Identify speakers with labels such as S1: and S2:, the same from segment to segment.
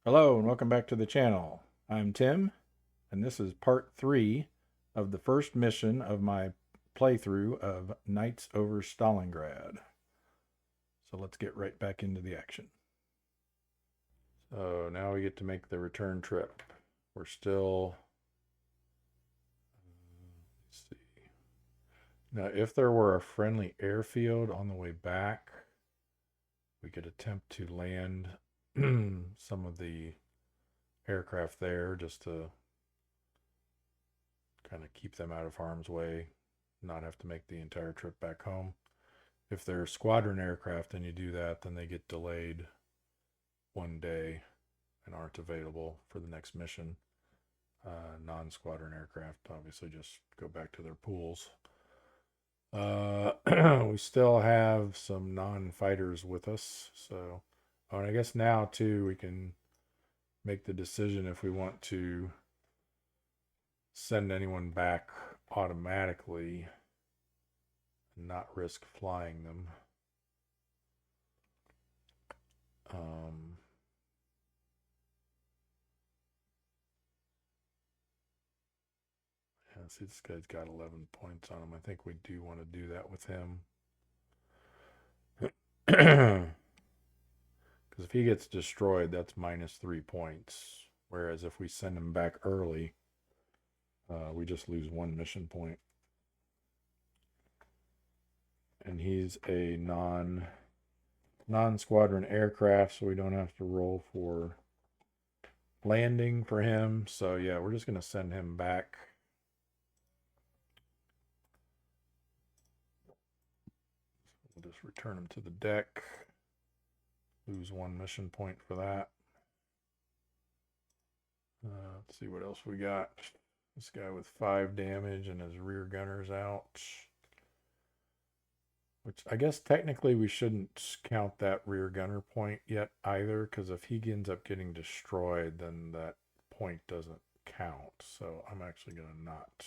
S1: Hello and welcome back to the channel. I'm Tim, and this is part 3 of the first mission of my playthrough of Knights over Stalingrad. So let's get right back into the action. So now we get to make the return trip. We're still... Let's see. Now, if there were a friendly airfield on the way back, we could attempt to land some of the aircraft there just to kind of keep them out of harm's way, not have to make the entire trip back home. If they're squadron aircraft and you do that, then they get delayed one day and aren't available for the next mission. Non-squadron aircraft obviously just go back to their pools. We still have some non-fighters with us, so and I guess now too we can make the decision if we want to send anyone back automatically and not risk flying them. Yeah, see, this guy's got 11 points on him. I think we do want to do that with him. Because if he gets destroyed, that's -3 points. Whereas if we send him back early, we just lose 1 mission point. And he's a non-squadron aircraft, so we don't have to roll for landing for him. So yeah, we're just going to send him back. We'll just return him to the deck. Lose 1 mission point for that. Let's see what else we got. This guy with 5 damage and his rear gunner's out. Which I guess technically we shouldn't count that rear gunner point yet either, because if he ends up getting destroyed, then that point doesn't count. So I'm actually going to not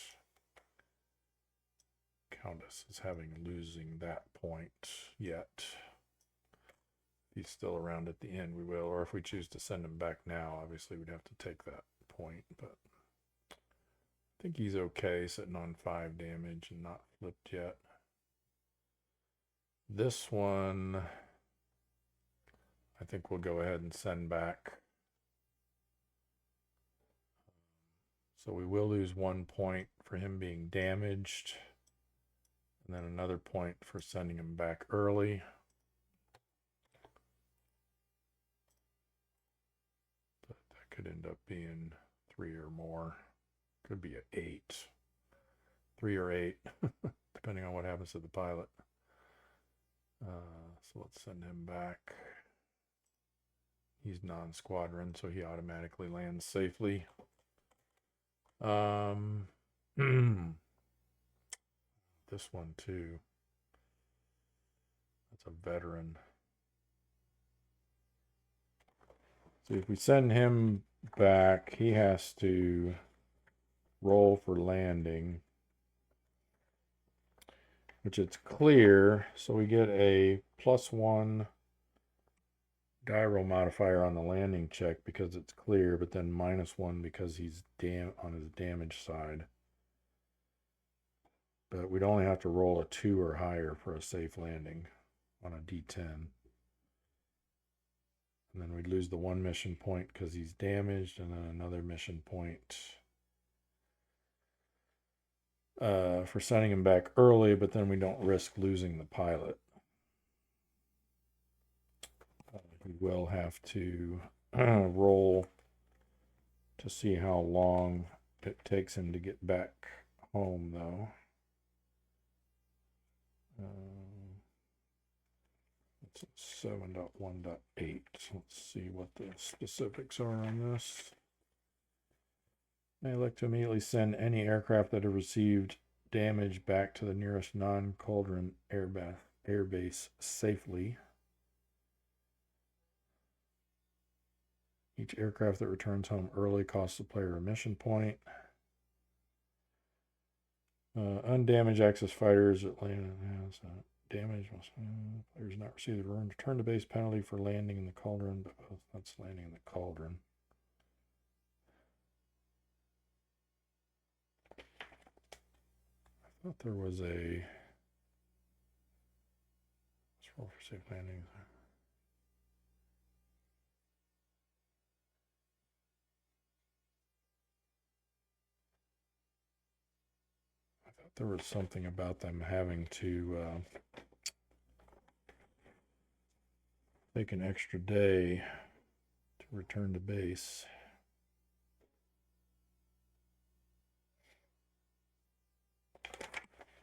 S1: count us as losing that point yet. If he's still around at the end, we will. Or if we choose to send him back now, obviously we'd have to take that point. But I think he's okay sitting on 5 damage and not flipped yet. This one, I think we'll go ahead and send back. So we will lose 1 point for him being damaged, and then another point for sending him back early. But that could end up being 3 or more. Could be an 8. 3 or 8, depending on what happens to the pilot. So let's send him back. He's non-squadron, so he automatically lands safely. This one too. That's a veteran. So if we send him back, he has to roll for landing, which it's clear, so we get a +1 die roll modifier on the landing check because it's clear, but then -1 because he's on his damage side. But we'd only have to roll a 2 or higher for a safe landing on a D10. And then we'd lose the 1 mission point because he's damaged, and then another mission point for sending him back early, but then we don't risk losing the pilot. We will have to roll to see how long it takes him to get back home, though. It's 7.1.8. Let's see what the specifics are on this. They look to immediately send any aircraft that have received damage back to the nearest non-cauldron airbase safely. Each aircraft that returns home early costs the player a mission point. Undamaged Axis fighters that land has damage. Players not receive the return to base penalty for landing in the cauldron, but that's it's landing in the cauldron. I thought there was a... Let's roll for safe landing. I thought there was something about them having to take an extra day to return to base.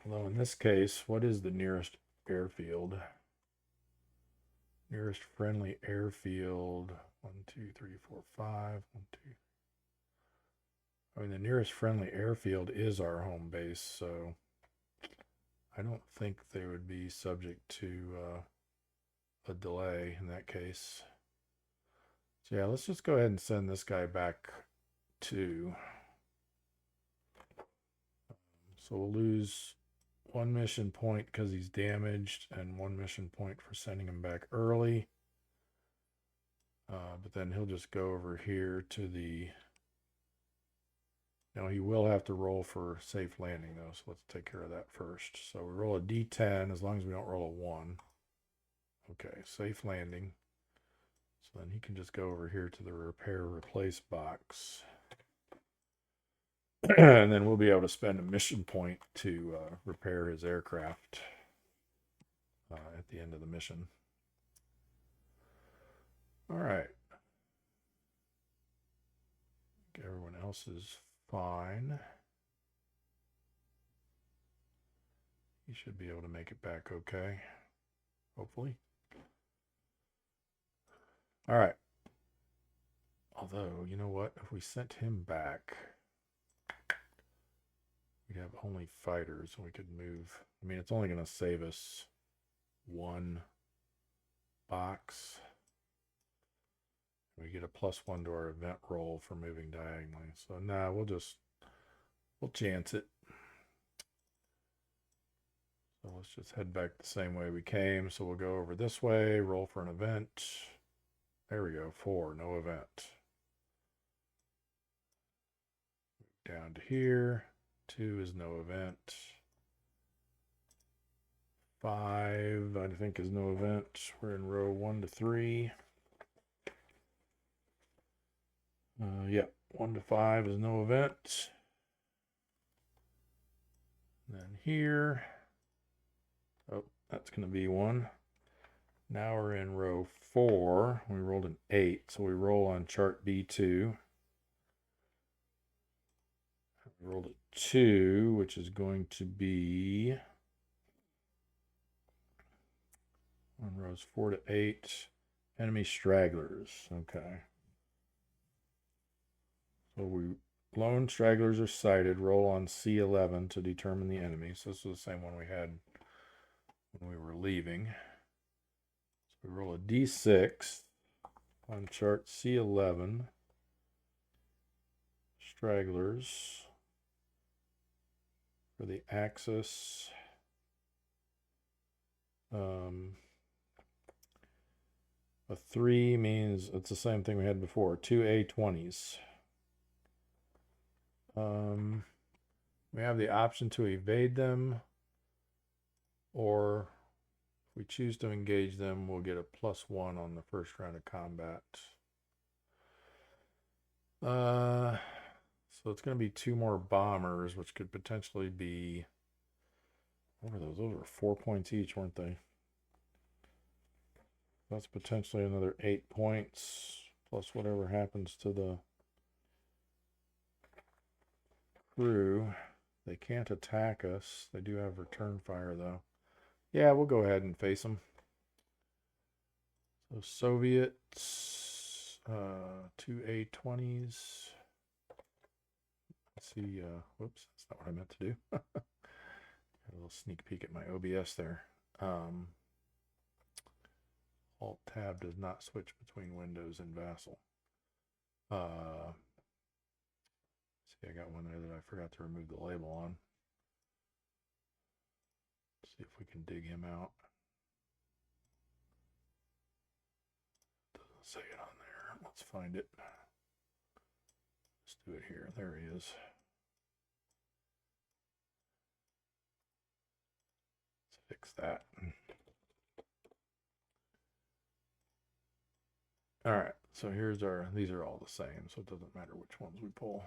S1: Although in this case, what is the nearest airfield? Nearest friendly airfield, 1, 2, 3, 4, 5, 1, 2. I mean, the nearest friendly airfield is our home base, so I don't think they would be subject to a delay in that case. So yeah, let's just go ahead and send this guy back to. So we'll lose 1 mission point because he's damaged, and 1 mission point for sending him back early. But then he'll just go over here to the... Now he will have to roll for safe landing though, so let's take care of that first. So we roll a D10 as long as we don't roll a 1. Okay, safe landing. So then he can just go over here to the repair replace box. And then we'll be able to spend a mission point to repair his aircraft at the end of the mission. All right. Everyone else is fine. He should be able to make it back okay, hopefully. All right. Although, you know what? If we sent him back, we'd have only fighters, and we could move. I mean, it's only going to save us 1 box. We get a +1 to our event roll for moving diagonally. So nah, we'll chance it. So let's just head back the same way we came. So we'll go over this way, roll for an event. There we go, 4, no event. Down to here, 2 is no event. 5, I think, is no event. We're in row 1 to 3. Yeah, 1 to 5 is no event. And then here, oh, that's going to be 1. Now we're in row 4. We rolled an 8, so we roll on chart B2. We rolled a 2, which is going to be on rows 4 to 8. Enemy stragglers. Okay. So lone stragglers are sighted. Roll on C11 to determine the enemy. So this is the same one we had when we were leaving. So we roll a D6 on chart C11. Stragglers for the axis. A 3 means it's the same thing we had before. 2 A20s. We have the option to evade them, or if we choose to engage them, we'll get a +1 on the first round of combat. So it's going to be 2 more bombers, which could potentially be, what were those? Those were 4 points each, weren't they? That's potentially another 8 points, plus whatever happens to the crew. They can't attack us. They do have return fire, though. Yeah, we'll go ahead and face them. So Soviets, 2 A20s. Let's see, whoops, that's not what I meant to do. A little sneak peek at my OBS there. Alt-Tab does not switch between Windows and Vassal. See, I got one there that I forgot to remove the label on. Let's see if we can dig him out. Doesn't say it on there. Let's find it. Let's do it here. There he is. Let's fix that. All right, so here's our, these are all the same, so it doesn't matter which ones we pull.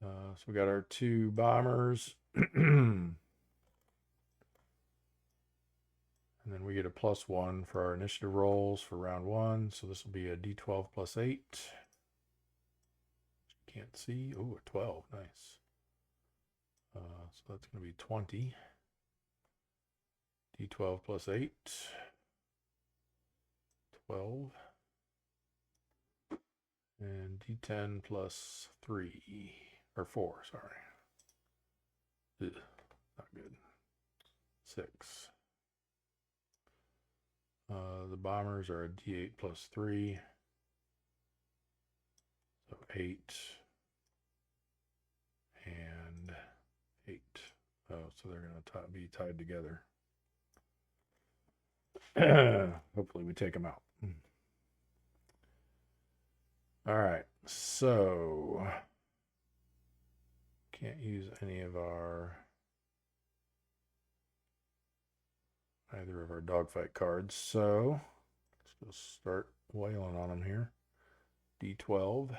S1: So we got our 2 bombers. And then we get a +1 for our initiative rolls for round 1. So this will be a D12 + 8. Can't see. Oh, a 12. Nice. So that's going to be 20. D12 + 8. 12. And D10 + 3. Or 4, sorry. Ugh, not good. 6. The bombers are a D8 + 3. So 8. And 8. Oh, so they're going to be tied together. Hopefully we take them out. All right, so can't use any of either of our dogfight cards. So let's just start wailing on them here. D12,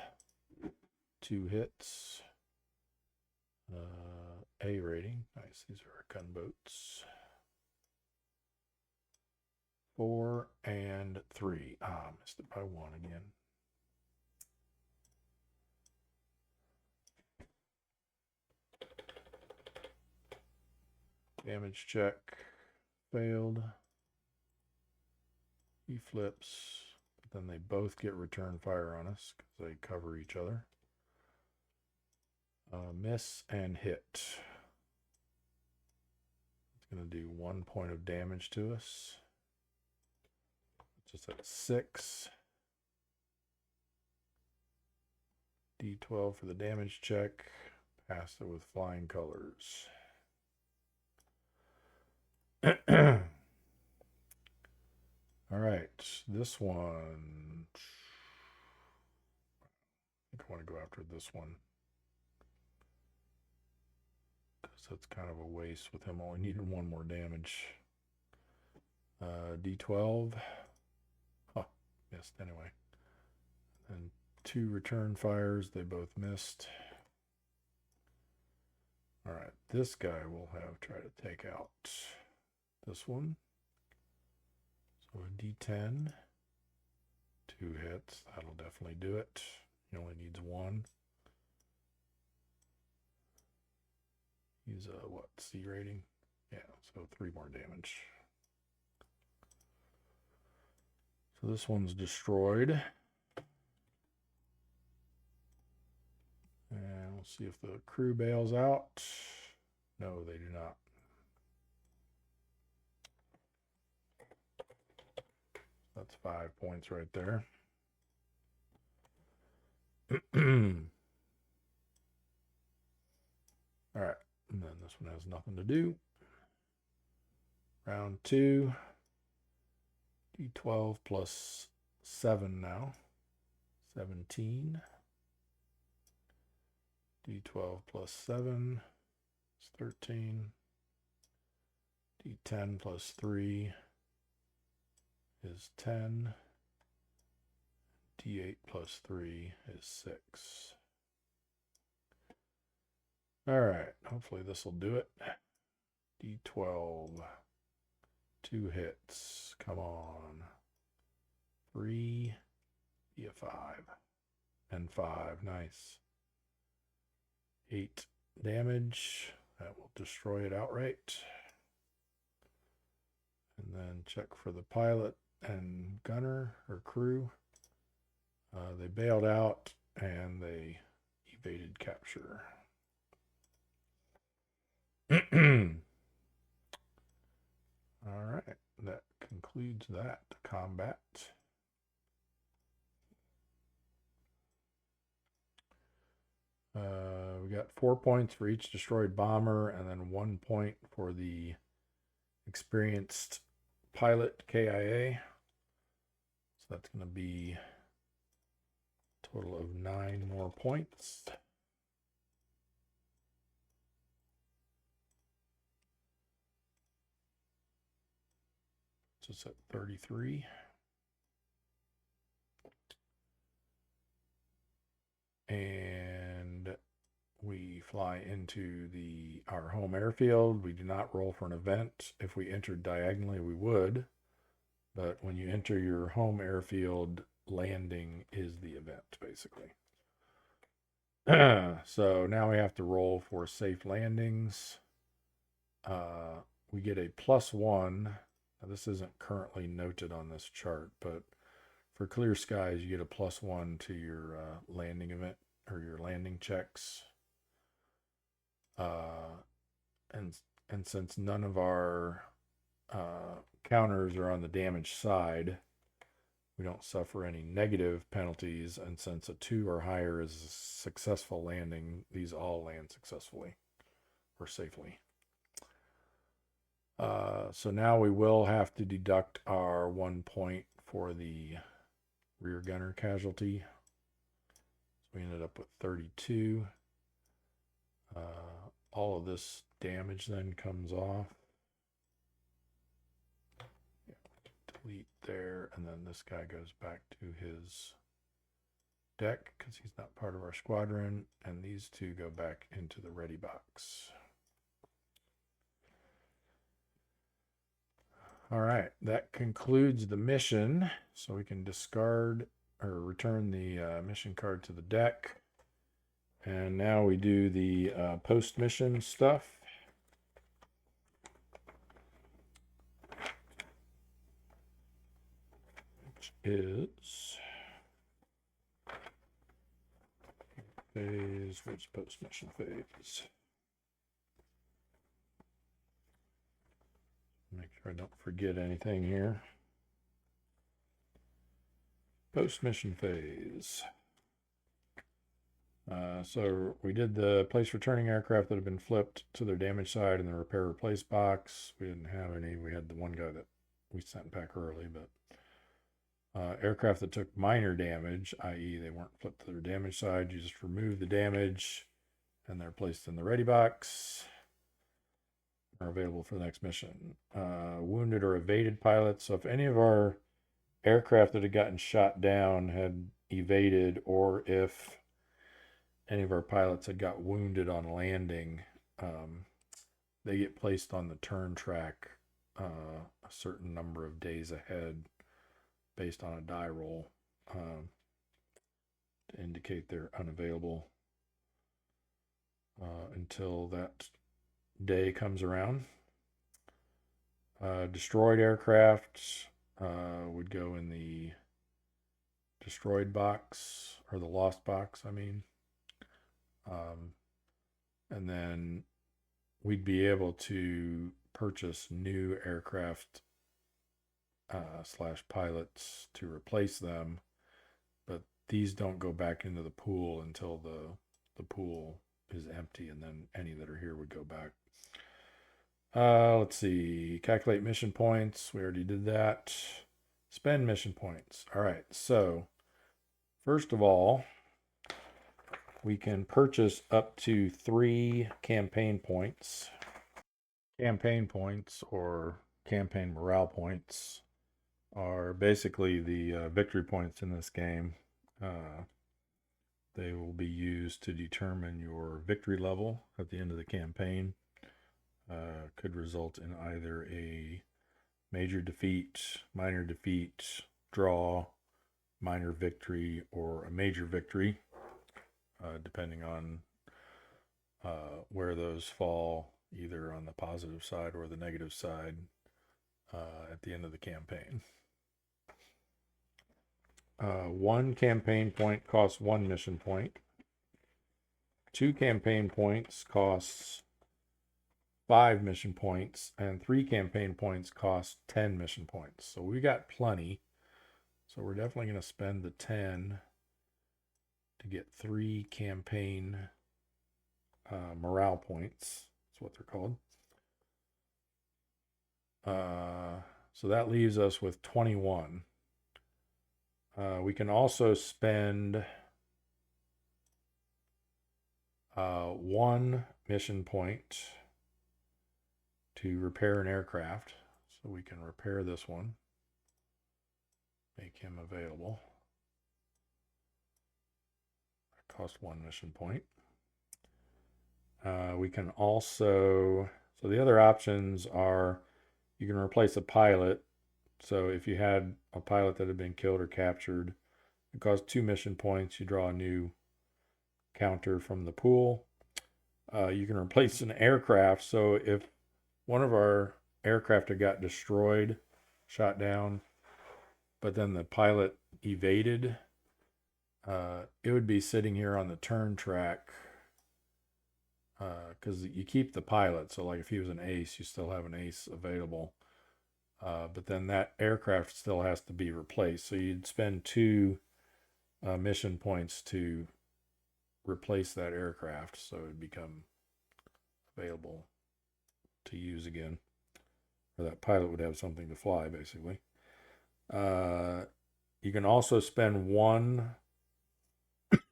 S1: 2 hits. A rating. Nice. These are our gunboats. 4 and 3. Ah, missed it by 1 again. Damage check failed. He flips, but then they both get return fire on us because they cover each other. Miss and hit. It's going to do 1 point of damage to us. Just at 6. D12 for the damage check. Passed it with flying colors. All right, this one. I think I want to go after this one. Because that's kind of a waste with him only needing 1 more damage. D12. Oh, missed anyway. And 2 return fires. They both missed. All right, this guy will have try to take out this one. So a D10. 2 hits. That'll definitely do it. He only needs 1. He's a what, C rating? Yeah, so 3 more damage. So this one's destroyed. And we'll see if the crew bails out. No, they do not. That's 5 points right there. All right, and then this one has nothing to do. Round 2. D12 + 7 now. 17. D12 + 7 is 13. D10 + 3 is 10. D8 + 3 is 6. All right, hopefully this will do it. D12, 2 hits. Come on. 3, be a 5. And 5, nice. 8 damage. That will destroy it outright. And then check for the pilot and gunner or crew. They bailed out and they evaded capture. All right, that concludes that combat. We got 4 points for each destroyed bomber and then 1 point for the experienced pilot KIA. So that's going to be a total of 9 more points. So it's at 33. And we fly into our home airfield. We do not roll for an event. If we entered diagonally, we would. But when you enter your home airfield, landing is the event, basically. So now we have to roll for safe landings. We get a +1. Now, this isn't currently noted on this chart, but for clear skies, you get a +1 to your landing event or your landing checks. And since none of our counters are on the damage side, we don't suffer any negative penalties. And since a 2 or higher is a successful landing, these all land successfully or safely. So now we will have to deduct our 1 point for the rear gunner casualty. So we ended up with 32. All of this damage then comes off. Delete there, and then this guy goes back to his deck because he's not part of our squadron, and these 2 go back into the ready box. All right, that concludes the mission. So we can discard or return the mission card to the deck. And now we do the post-mission stuff. Which is phase, where's post-mission phase? Make sure I don't forget anything here. Post-mission phase. So we did the place returning aircraft that have been flipped to their damage side in the repair replace box. We didn't have any. We had the one guy that we sent back early, but aircraft that took minor damage, i.e. they weren't flipped to their damage side, you just remove the damage and they're placed in the ready box. Are available for the next mission. Wounded or evaded pilots. So if any of our aircraft that had gotten shot down had evaded, or if any of our pilots had got wounded on landing, they get placed on the turn track a certain number of days ahead based on a die roll to indicate they're unavailable until that day comes around. Destroyed aircraft would go in the destroyed box, or the lost box, I mean. And then we'd be able to purchase new aircraft / pilots to replace them, but these don't go back into the pool until the pool is empty, and then any that are here would go back. Let's see. Calculate mission points. We already did that. Spend mission points. All right. So first of all, we can purchase up to 3 campaign points. Campaign points, or campaign morale points, are basically the victory points in this game. They will be used to determine your victory level at the end of the campaign. Could result in either a major defeat, minor defeat, draw, minor victory, or a major victory, depending on where those fall, either on the positive side or the negative side at the end of the campaign. 1 campaign point costs 1 mission point. 2 campaign points costs 5 mission points, and 3 campaign points cost 10 mission points. So we got plenty. So we're definitely going to spend the 10 to get 3 campaign morale points. That's what they're called. So that leaves us with 21. We can also spend 1 mission point to repair an aircraft. So we can repair this one. Make him available. That cost 1 mission point. We can also, so the other options are you can replace a pilot. So if you had a pilot that had been killed or captured, it costs 2 mission points. You draw a new counter from the pool. You can replace an aircraft. So if one of our aircraft had got destroyed, shot down, but then the pilot evaded, it would be sitting here on the turn track because you keep the pilot. So like if he was an ace, you still have an ace available. But then that aircraft still has to be replaced. So you'd spend 2 mission points to replace that aircraft so it would become available to use again. Or that pilot would have something to fly, basically. You can also spend 1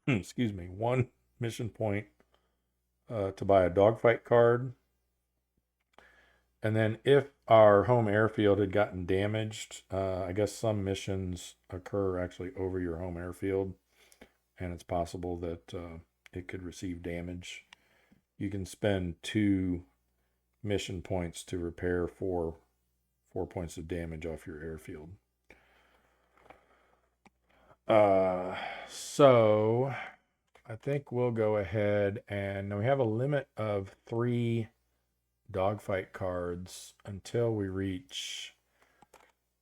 S1: excuse me, 1 mission point to buy a dogfight card. And then if our home airfield had gotten damaged, I guess some missions occur actually over your home airfield, and it's possible that it could receive damage. You can spend 2 mission points to repair 4 points of damage off your airfield. So I think we'll go ahead and we have a limit of 3 dogfight cards until we reach,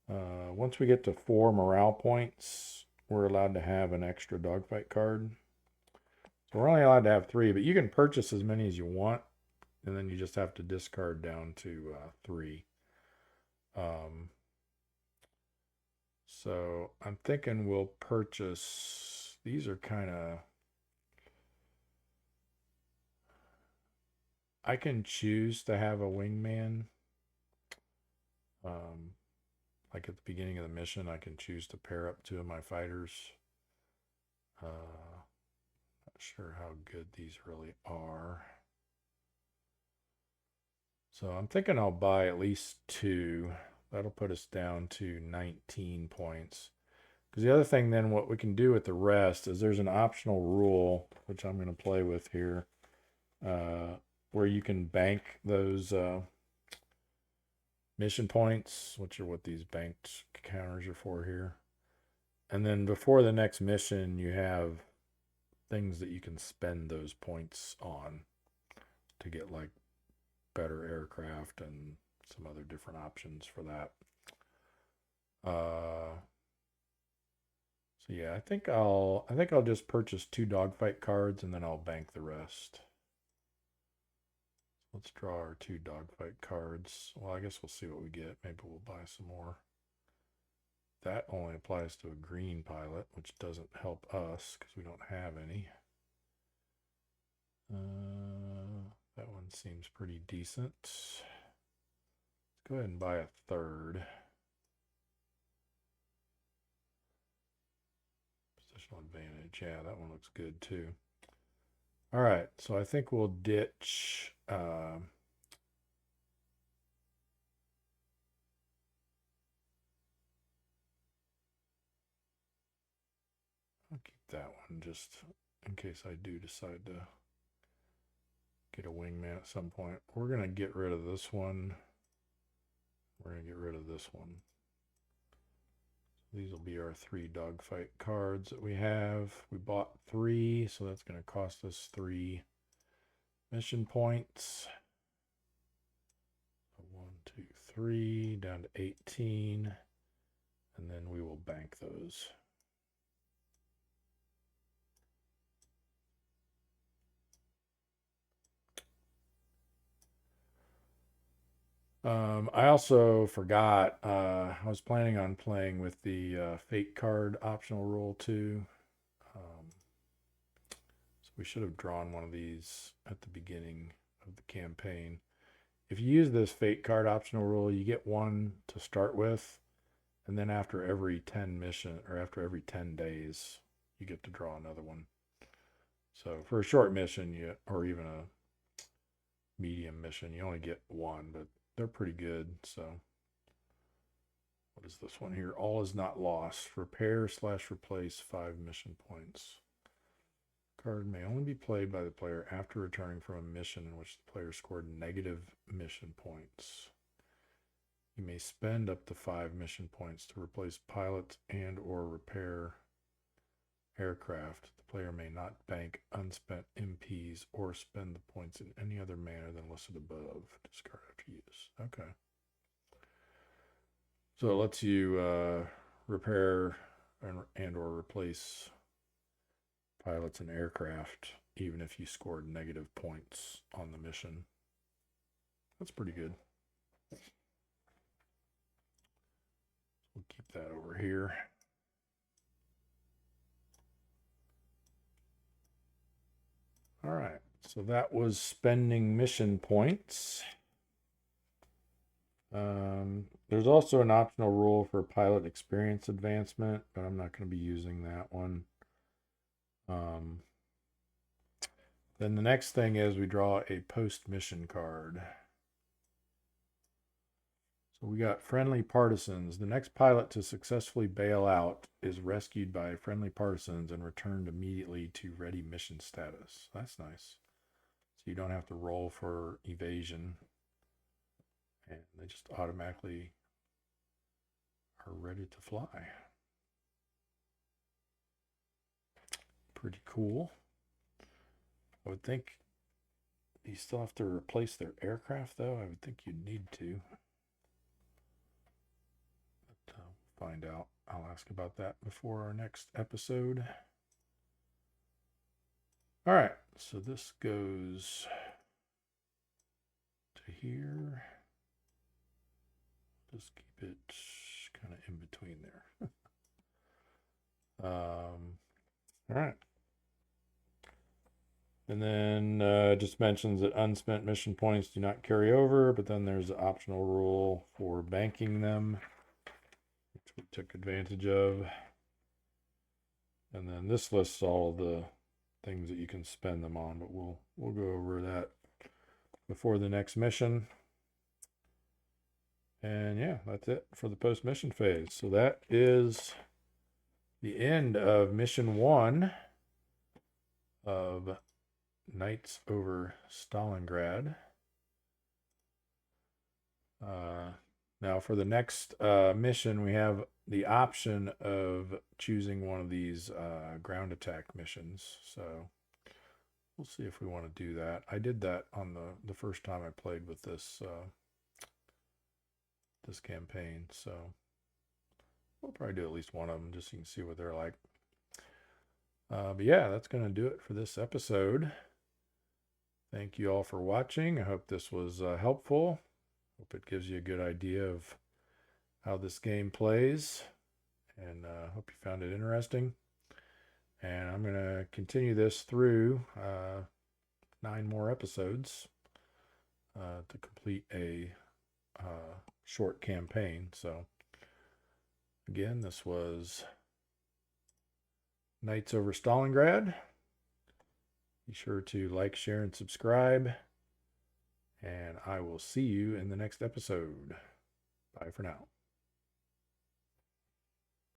S1: once we get to 4 morale points, we're allowed to have an extra dogfight card. So we're only allowed to have 3, but you can purchase as many as you want, and then you just have to discard down to 3. So I'm thinking we'll purchase, these are kind of, I can choose to have a wingman. Like at the beginning of the mission, I can choose to pair up 2 of my fighters. Not sure how good these really are. So I'm thinking I'll buy at least 2. That'll put us down to 19 points. Because the other thing then, what we can do with the rest is there's an optional rule, which I'm going to play with here, where you can bank those mission points, which are what these banked counters are for here. And then before the next mission, you have things that you can spend those points on to get like better aircraft and some other different options for that. So yeah, I think I'll just purchase 2 dogfight cards and then I'll bank the rest. Let's draw our 2 dogfight cards. Well, I guess we'll see what we get. Maybe we'll buy some more. That only applies to a green pilot, which doesn't help us because we don't have any. That one seems pretty decent. Let's go ahead and buy a 3rd. Positional advantage. Yeah, that one looks good too. All right, so I think we'll ditch I'll keep that one just in case I do decide to get a wingman at some point. We're going to get rid of this one. We're going to get rid of this one. These will be our 3 dogfight cards that we have. We bought 3, so that's going to cost us 3 mission points. 1, 2, 3, down to 18, and then we will bank those. I also forgot, I was planning on playing with the fate card optional rule too. So we should have drawn one of these at the beginning of the campaign. If you use this fate card optional rule, you get 1 to start with, And then after every 10 mission, or after every 10 days, you get to draw another one. So for a short mission, or even a medium mission, you only get one, but they're pretty good. So what is this one here? All is not lost. Repair/replace 5 mission points. Card may only be played by the player after returning from a mission in which the player scored negative mission points. You may spend up to 5 mission points to replace pilots and or repair aircraft. The player may not bank unspent MPs or spend the points in any other manner than listed above. Discard after use. Okay. So it lets you repair and or replace pilots and aircraft even if you scored negative points on the mission. That's pretty good. We'll keep that over here. All right, so that was spending mission points. There's also an optional rule for pilot experience advancement, but I'm not going to be using that one. Then the next thing is we draw a post-mission card. So we got friendly partisans. The next pilot to successfully bail out is rescued by friendly partisans and returned immediately to ready mission status. That's nice. So you don't have to roll for evasion. And they just automatically are ready to fly. Pretty cool. I would think you still have to replace their aircraft, though. I would think you'd need to. But find out. I'll ask about that before our next episode. All right, so this goes to here. Just keep it kind of in between there. All right. And then just mentions that unspent mission points do not carry over, but then there's an optional rule for banking them, which we took advantage of. And then this lists all the things that you can spend them on, but we'll go over that before the next mission. And yeah, that's it for the post-mission phase. So that is the end of mission 1 of Knights over Stalingrad. Now for the next mission, we have the option of choosing one of these ground attack missions. So we'll see if we want to do that. I did that on the first time I played with this this campaign, so we'll probably do at least one of them just so you can see what they're like. But yeah, that's going to do it for this episode. Thank you all for watching. I hope this was helpful. Hope it gives you a good idea of how this game plays, and hope you found it interesting. And I'm going to continue this through 9 more episodes to complete a short campaign. So again, this was Knights over Stalingrad. Be sure to like, share, and subscribe. And I will see you in the next episode. Bye for now.